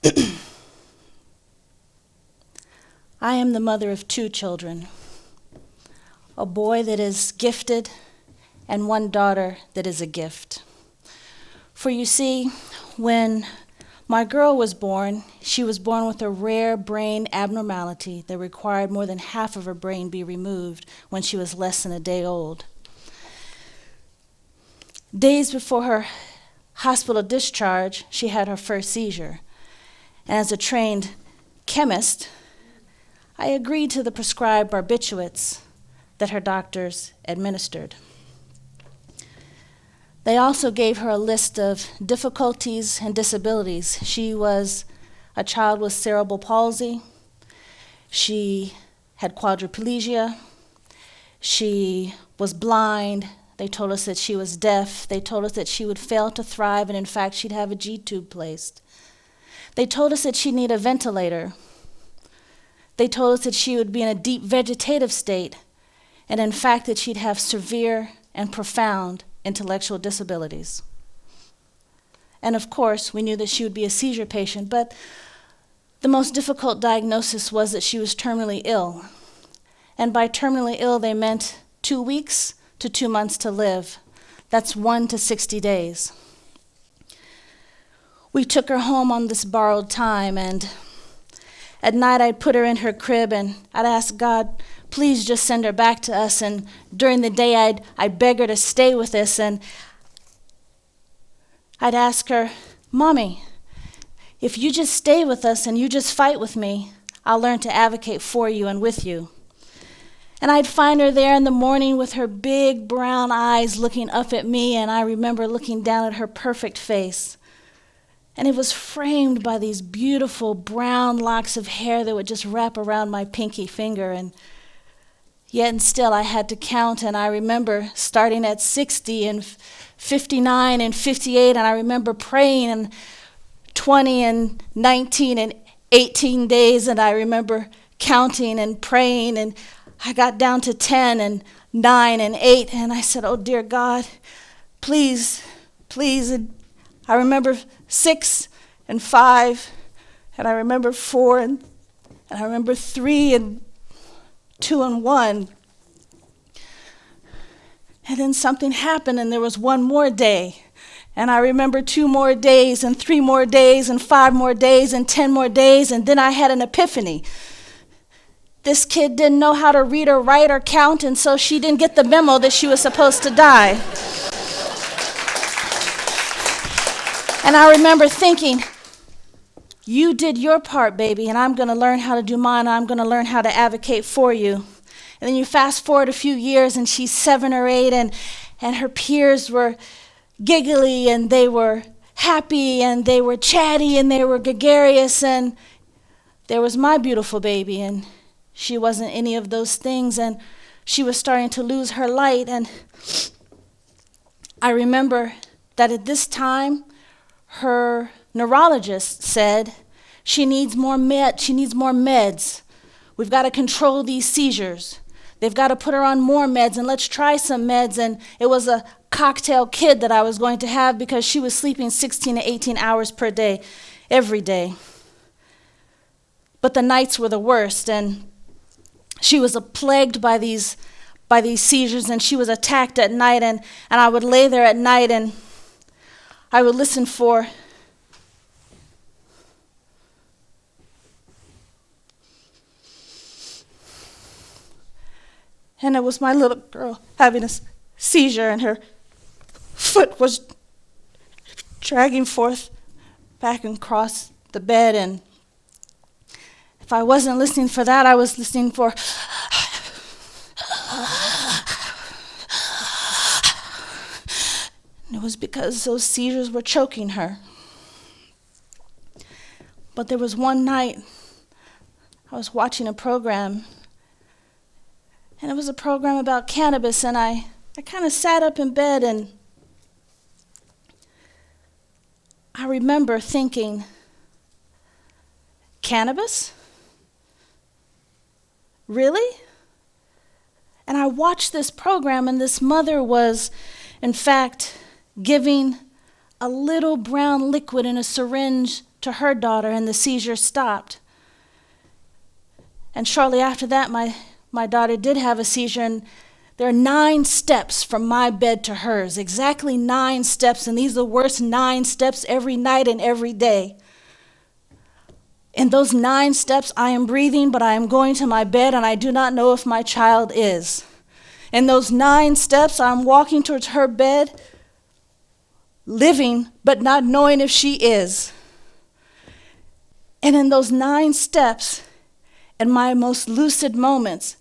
I am the mother of 2 children, a boy that is gifted and one daughter that is a gift. For you see, when my girl was born, she was born with a rare brain abnormality that required more than half of her brain be removed when she was less than a day old. Days before her hospital discharge, she had her first seizure. And as a trained chemist, I agreed to the prescribed barbiturates that her doctors administered. They also gave her a list of difficulties and disabilities. She was a child with cerebral palsy. She had quadriplegia. She was blind. They told us that she was deaf. They told us that she would fail to thrive, and in fact, she'd have a G-tube placed. They told us that she'd need a ventilator. They told us that she would be in a deep vegetative state, and in fact, that she'd have severe and profound intellectual disabilities. And of course, we knew that she would be a seizure patient, but the most difficult diagnosis was that she was terminally ill. And by terminally ill, they meant 2 weeks to 2 months to live. That's 1 to 60 days. We took her home on this borrowed time, and at night I'd put her in her crib and I'd ask God, please just send her back to us. And during the day I'd beg her to stay with us, and I'd ask her, Mommy, if you just stay with us and you just fight with me, I'll learn to advocate for you and with you. And I'd find her there in the morning with her big brown eyes looking up at me, and I remember looking down at her perfect face. And it was framed by these beautiful brown locks of hair that would just wrap around my pinky finger. And yet and still I had to count, and I remember starting at 60 and 59 and 58, and I remember praying and 20 and 19 and 18 days, and I remember counting and praying, and I got down to 10 and 9 and 8, and I said, oh dear God, please, please. And I remember 6 and 5, and I remember 4 and I remember 3 and 2 and 1. And then something happened, and there was 1 more day. And I remember 2 more days and 3 more days and 5 more days and 10 more days, and then I had an epiphany. This kid didn't know how to read or write or count, and so she didn't get the memo that she was supposed to die. And I remember thinking, you did your part, baby, and I'm going to learn how to do mine. I'm going to learn how to advocate for you. And then you fast forward a few years, and she's 7 or 8, and her peers were giggly, and they were happy, and they were chatty, and they were gregarious, and there was my beautiful baby, and she wasn't any of those things, and she was starting to lose her light. And I remember that at this time, her neurologist said, she needs more meds. We've got to control these seizures. They've got to put her on more meds, and let's try some meds. And it was a cocktail kid that I was going to have, because she was sleeping 16 to 18 hours per day, every day. But the nights were the worst, and she was plagued by these seizures, and she was attacked at night, and I would lay there at night, and I would listen for and it was my little girl having a seizure, and her foot was dragging forth back and across the bed, and if I wasn't listening for that, I was listening for and it was because those seizures were choking her. But there was one night I was watching a program, and it was a program about cannabis, and I kind of sat up in bed, and I remember thinking, cannabis? Really? And I watched this program, and this mother was, in fact, giving a little brown liquid in a syringe to her daughter, and the seizure stopped. And shortly after that, my daughter did have a seizure, and there are 9 steps from my bed to hers, exactly 9 steps, and these are the worst 9 steps every night and every day. In those 9 steps, I am breathing, but I am going to my bed, and I do not know if my child is. In those 9 steps, I'm walking towards her bed, living, but not knowing if she is. And in those 9 steps, in my most lucid moments,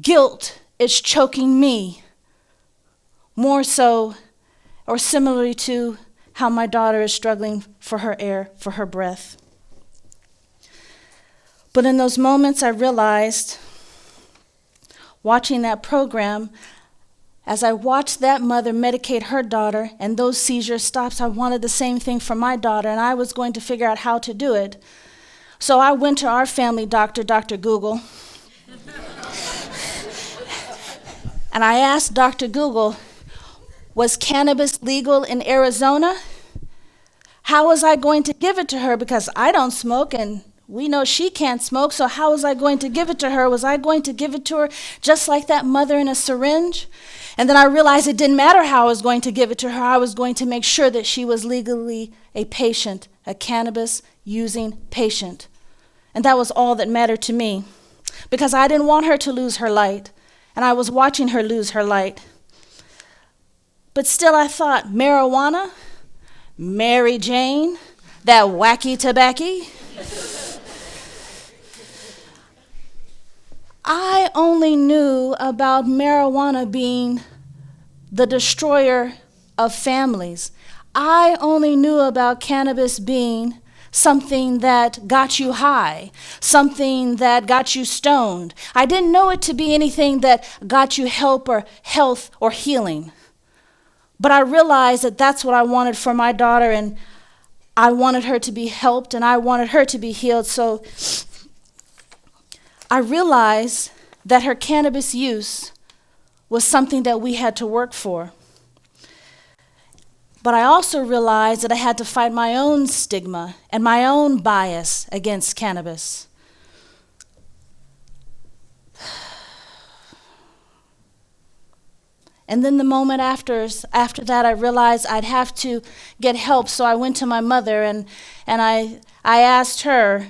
guilt is choking me, more so or similarly to how my daughter is struggling for her air, for her breath. But in those moments, I realized, watching that program, as I watched that mother medicate her daughter and those seizures stopped, I wanted the same thing for my daughter, and I was going to figure out how to do it. So I went to our family doctor, Dr. Google, and I asked Dr. Google, was cannabis legal in Arizona? How was I going to give it to her? Because I don't smoke, and we know she can't smoke, so how was I going to give it to her? Was I going to give it to her just like that mother in a syringe? And then I realized it didn't matter how I was going to give it to her. I was going to make sure that she was legally a patient, a cannabis-using patient. And that was all that mattered to me, because I didn't want her to lose her light, and I was watching her lose her light. But still I thought, marijuana, Mary Jane, that wacky tobacco. I only knew about marijuana being the destroyer of families. I only knew about cannabis being something that got you high, something that got you stoned. I didn't know it to be anything that got you help or health or healing. But I realized that that's what I wanted for my daughter, and I wanted her to be helped, and I wanted her to be healed. So I realized that her cannabis use was something that we had to work for. But I also realized that I had to fight my own stigma and my own bias against cannabis. And then the moment after that, I realized I'd have to get help. So I went to my mother and I asked her,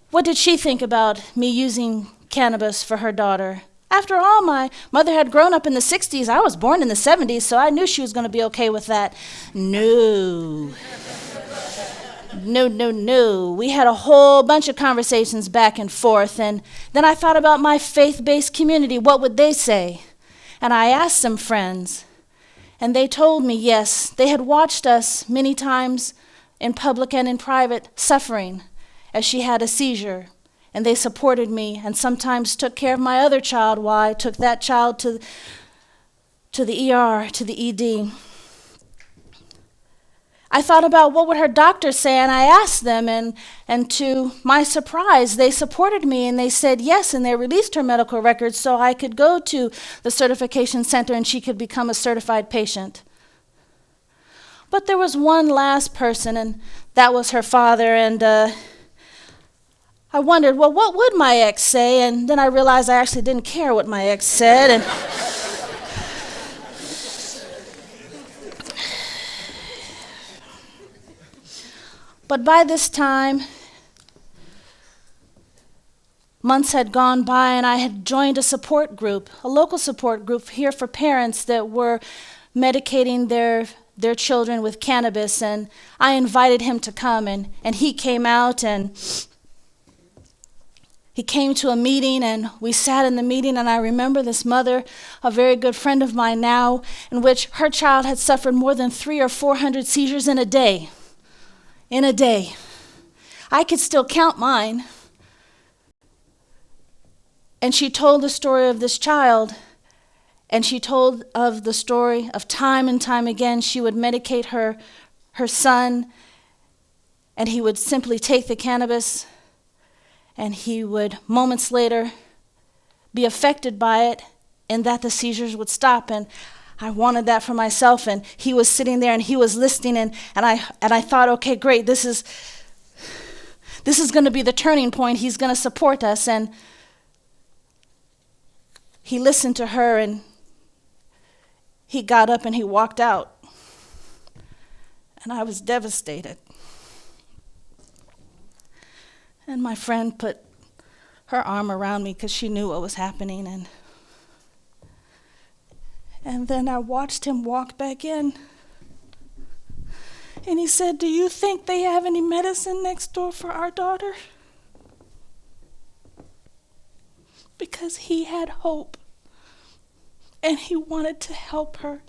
what did she think about me using cannabis for her daughter? After all, my mother had grown up in the 60s. I was born in the 70s, so I knew she was going to be okay with that. No. No. We had a whole bunch of conversations back and forth, and then I thought about my faith-based community. What would they say? And I asked some friends, and they told me, yes, they had watched us many times in public and in private suffering as she had a seizure. And they supported me and sometimes took care of my other child while I took that child to the ER, to the ED. I thought about what would her doctor say, and I asked them, and to my surprise, they supported me, and they said yes, and they released her medical records so I could go to the certification center and she could become a certified patient. But there was one last person, and that was her father, and I wondered, well, what would my ex say? And then I realized I actually didn't care what my ex said. And but by this time, months had gone by, and I had joined a support group, a local support group here for parents that were medicating their children with cannabis. And I invited him to come, and he came out, and he came to a meeting, and we sat in the meeting, and I remember this mother, a very good friend of mine now, in which her child had suffered more than 300 or 400 seizures in a day. In a day. I could still count mine. And she told the story of this child, and she told of the story of time and time again she would medicate her son, and he would simply take the cannabis, and he would moments later be affected by it, and that the seizures would stop. And I wanted that for myself, and he was sitting there and he was listening, and I thought, okay, great, this is going to be the turning point. He's going to support us. And he listened to her, and he got up and he walked out. And I was devastated. And my friend put her arm around me because she knew what was happening. And then I watched him walk back in. And he said, "Do you think they have any medicine next door for our daughter?" Because he had hope. And he wanted to help her.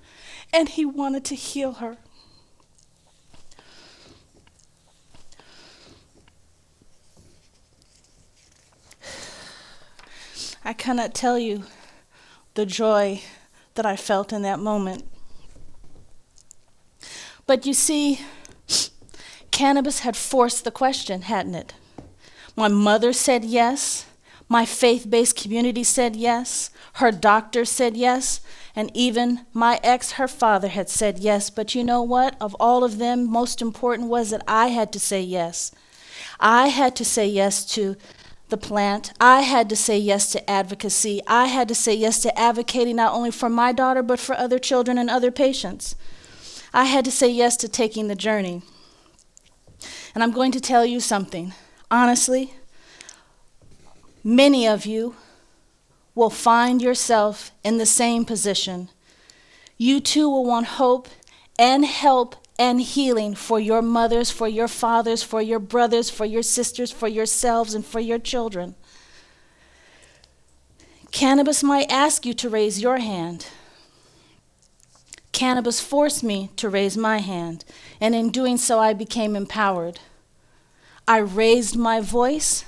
And he wanted to heal her. I cannot tell you the joy that I felt in that moment. But you see, cannabis had forced the question, hadn't it? My mother said yes. My faith-based community said yes. Her doctor said yes. And even my ex, her father, had said yes. But you know what? Of all of them, most important was that I had to say yes. I had to say yes to the plant. I had to say yes to advocacy. I had to say yes to advocating not only for my daughter, but for other children and other patients. I had to say yes to taking the journey. And I'm going to tell you something. Honestly, many of you will find yourself in the same position. You too will want hope and help and healing for your mothers, for your fathers, for your brothers, for your sisters, for yourselves, and for your children. Cannabis might ask you to raise your hand. Cannabis forced me to raise my hand, and in doing so, I became empowered. I raised my voice,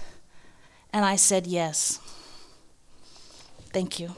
and I said yes. Thank you.